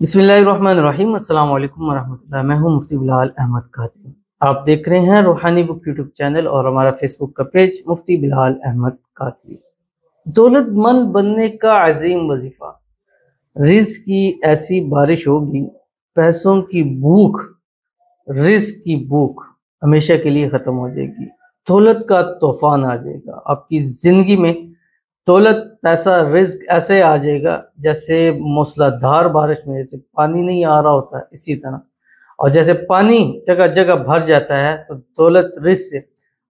बिस्मिल्लाहिर्रहमानिर्रहीम। अस्सलाम वालेकुम वरहमतुल्लाह। मैं हूं मुफ्ती बिलाल अहमद कादरी। आप देख रहे हैं रूहानी बुक यूट्यूब चैनल और हमारा फेसबुक का पेज मुफ्ती बिलाल अहमद कादरी। दौलतमंद बनने का अजीम वजीफा, रिज़्क की ऐसी बारिश होगी, पैसों की भूख, रिज़्क की भूख हमेशा के लिए ख़त्म हो जाएगी। दौलत का तूफान आ जाएगा आपकी ज़िंदगी में। दौलत, पैसा, रिज़्क ऐसे आ जाएगा जैसे मूसलाधार बारिश में जैसे पानी नहीं आ रहा होता, इसी तरह। और जैसे पानी जगह जगह भर जाता है, तो दौलत, रिज़्क से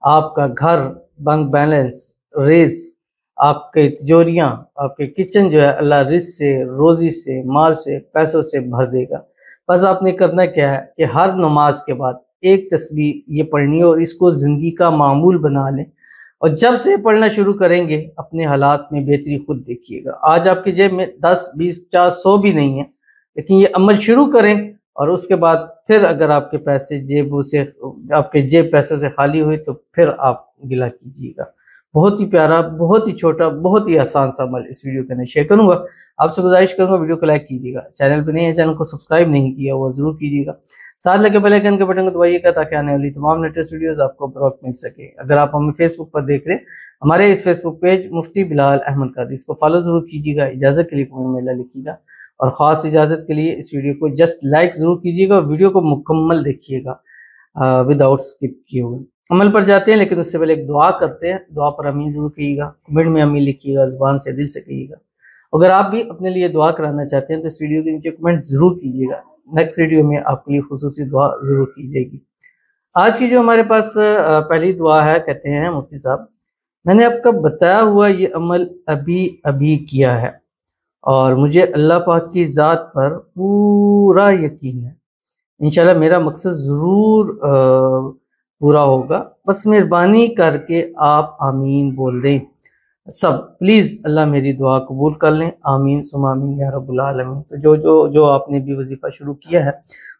आपका घर, बैंक बैलेंस, रिज़्क, आपके तिजोरियाँ, आपके किचन जो है, अल्लाह रिज़्क से, रोज़ी से, माल से, पैसों से भर देगा। बस आपने करना क्या है कि हर नमाज के बाद एक तस्बीह ये पढ़नी है और इसको ज़िंदगी का मामूल बना लें। और जब से पढ़ना शुरू करेंगे, अपने हालात में बेहतरी खुद देखिएगा। आज आपकी जेब में 10, 20, 50, 100 भी नहीं है, लेकिन ये अमल शुरू करें और उसके बाद फिर अगर आपके पैसे आपके जेब पैसों से खाली हुई तो फिर आप गिला कीजिएगा। बहुत ही प्यारा, बहुत ही छोटा, बहुत ही आसान सा अमल इस वीडियो के अंदर शेयर करूंगा। आपसे गुजारिश करूंगा वीडियो को लाइक कीजिएगा। चैनल पर नहीं है, चैनल को सब्सक्राइब नहीं किया वो जरूर कीजिएगा। साथ लगे बेल आइकन के बटन को दबाइएगा ताकि आने वाली तमाम लेटेस्ट वीडियोस आपको बर वक्त मिल सके। अगर आप हमें फेसबुक पर देख रहे हैं, हमारे इस फेसबुक पेज मुफ्ती बिलाल अहमद कादरी, इसको फॉलो जरूर कीजिएगा। इजाज़त के लिए कमेंट में ला लिखिएगा और ख़ास इजाज़त के लिए इस वीडियो को जस्ट लाइक ज़रूर कीजिएगा और वीडियो को मुकम्मल देखिएगा विदाउट स्किप किए हुए। अमल पर जाते हैं, लेकिन उससे पहले एक दुआ करते हैं। दुआ पर आमीन ज़रूर कहिएगा, कमेंट में आमीन लिखिएगा, ज़ुबान से, दिल से कहिएगा। अगर आप भी अपने लिए दुआ कराना चाहते हैं तो इस वीडियो के नीचे कमेंट ज़रूर कीजिएगा। नेक्स्ट वीडियो में आपके लिए खुसूसी दुआ ज़रूर की जाएगी। आज की जो हमारे पास पहली दुआ है, कहते हैं मुफ्ती साहब, मैंने आपका बताया हुआ ये अमल अभी अभी किया है और मुझे अल्लाह पाक की ज़ात पर पूरा यकीन है, इंशाल्लाह मेरा मकसद ज़रूर पूरा होगा। बस मेहरबानी करके आप आमीन बोल दें सब, प्लीज़। अल्लाह मेरी दुआ कबूल कर लें, आमीन सुम्मा आमीन या रब्बुल आलमीन। तो जो आपने भी वजीफ़ा शुरू किया है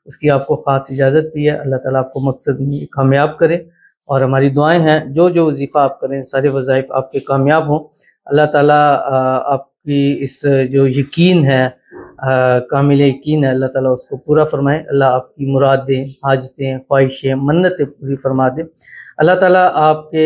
उसकी आपको ख़ास इजाज़त भी है। अल्लाह ताला आपको मकसद में कामयाब करे और हमारी दुआएं हैं जो वजीफ़ा आप करें सारे वज़ाइफ आपके कामयाब हों। अल्लाह ताला आपकी इस जो यकीन है, कामिल यकीन है, अल्लाह ताला उसको पूरा फरमाए। अल्लाह आपकी मुरादें, हाजतें, ख्वाहिशें, मन्नतें पूरी फरमा दे। अल्लाह ताला आपके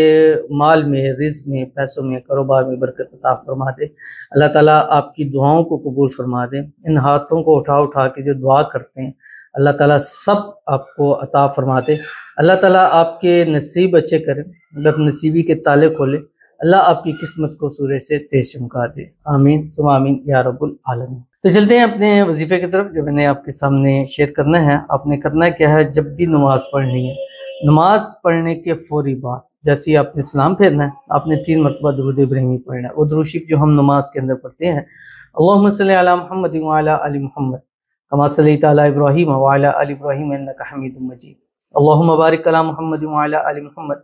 माल में, रिज़्क में, पैसों में, कारोबार में बरकत अता फरमा दे। अल्लाह ताला आपकी दुआओं को कबूल फरमा दे। इन हाथों को उठा उठा के जो दुआ करते हैं, अल्लाह ताला सब आपको अता फरमा दे। अल्लाह ताला आपके नसीब अच्छे करे, बदनसीबी के ताले खोले। अल्लाह आपकी किस्मत को सूरज से तेज चमका दे, आमीन सुम्मा आमीन या रब्बुल आलमीन। तो चलते हैं अपने वजीफे की तरफ जो मैंने आपके सामने शेयर करना है। आपने करना क्या है, जब भी नमाज पढ़नी है, नमाज पढ़ने के फौरी बाद जैसे ही आपने सलाम फेरना है, आपने 3 मरतबा दुरूद इब्राहिमी पढ़ना है। वो दुरूद शरीफ जो हम नमाज के अंदर पढ़ते हैं, अल्लाहुम्मा सल्ली अला मुहम्मद व अला आलि मुहम्मद कमा सल्लैता अला इब्राहीम व अला आलि इब्राहीम इन्नका हमीदुम मजीद। अल्लाहुम्मा बारिक अला मुहम्मद व अला आलि मुहम्मद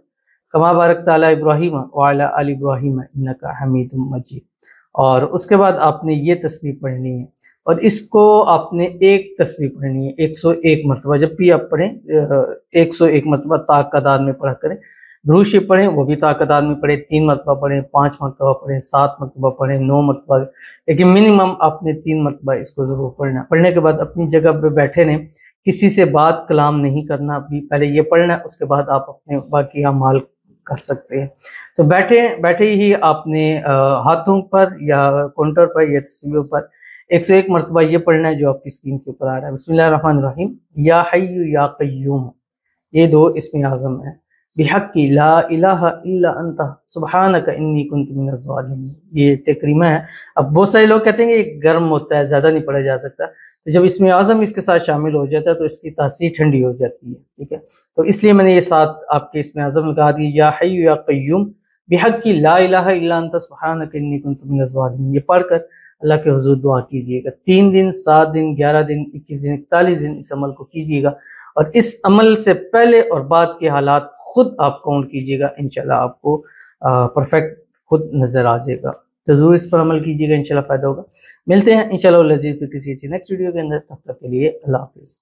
कमा बारकता अला इब्राहीम व अला आलि इब्राहीम इन्नका हमीदुम मजीद। और उसके बाद आपने ये तस्बीह पढ़नी है और इसको आपने एक तस्बीह पढ़नी है 101 मरतबा। जब भी आप पढ़ें 101 मरतबा ताक़दाद में पढ़ा करें। दुरूद शरीफ पढ़ें, वो भी ताक़दाद में पढ़ें। 3 मरतबा पढ़ें, 5 मरतबा पढ़ें, 7 मरतबा पढ़ें, 9 मरतबा, लेकिन मिनिमम आपने 3 मरतबा इसको ज़रूर पढ़ना। पढ़ने के बाद अपनी जगह पे बैठे रहें, किसी से बात कलाम नहीं करना। अभी पहले ये पढ़ना है, उसके बाद आप अपने बाकी अमाल कर सकते हैं। तो बैठे ही आपने हाथों पर या काउंटर पर या तस्वीरों पर 101 मरतबा ये पढ़ना है जो आपकी स्क्रीन के ऊपर आ रहा है। बिस्मिल्लाहिर्रहमानिर्रहीम। या हय्यु या क़य्यूम, ये 2 इस्म आज़म है। बिहक़्क़ि ला इलाहा इल्ला अंता सुब्हानका इन्नी कुन्तु मिनज़ ज़ालिमीन, ये तकरीमा है। अब बहुत सारे लोग कहते हैं कि ये गर्म होता है, ज़्यादा नहीं पढ़ा जा सकता। तो जब इसमें आज़म इसके साथ शामिल हो जाता है तो इसकी तासीर ठंडी हो जाती है, ठीक है। तो इसलिए मैंने ये साथ आपके इसमें आज़म लगा दी, या हय्यु या क़य्यूम बिहक़्क़ि ला इलाहा इल्ला अंता सुब्हानका इन्नी कुन्तु मिनज़ ज़ालिमीन। ये पढ़कर अल्लाह के हुज़ूर दुआ कीजिएगा। 3 दिन, 7 दिन, 11 दिन, 21 दिन, 41 दिन इस अमल को कीजिएगा और इस अमल से पहले और बाद के हालात खुद आप काउंट कीजिएगा। इंशाल्लाह आपको परफेक्ट खुद नज़र आ जाएगा। तो ज़रूर इस पर अमल कीजिएगा, इंशाल्लाह फ़ायदा होगा। मिलते हैं इंशाल्लाह किसी नेक्स्ट वीडियो के अंदर। तब तक के लिए अल्लाह हाफ़िज़।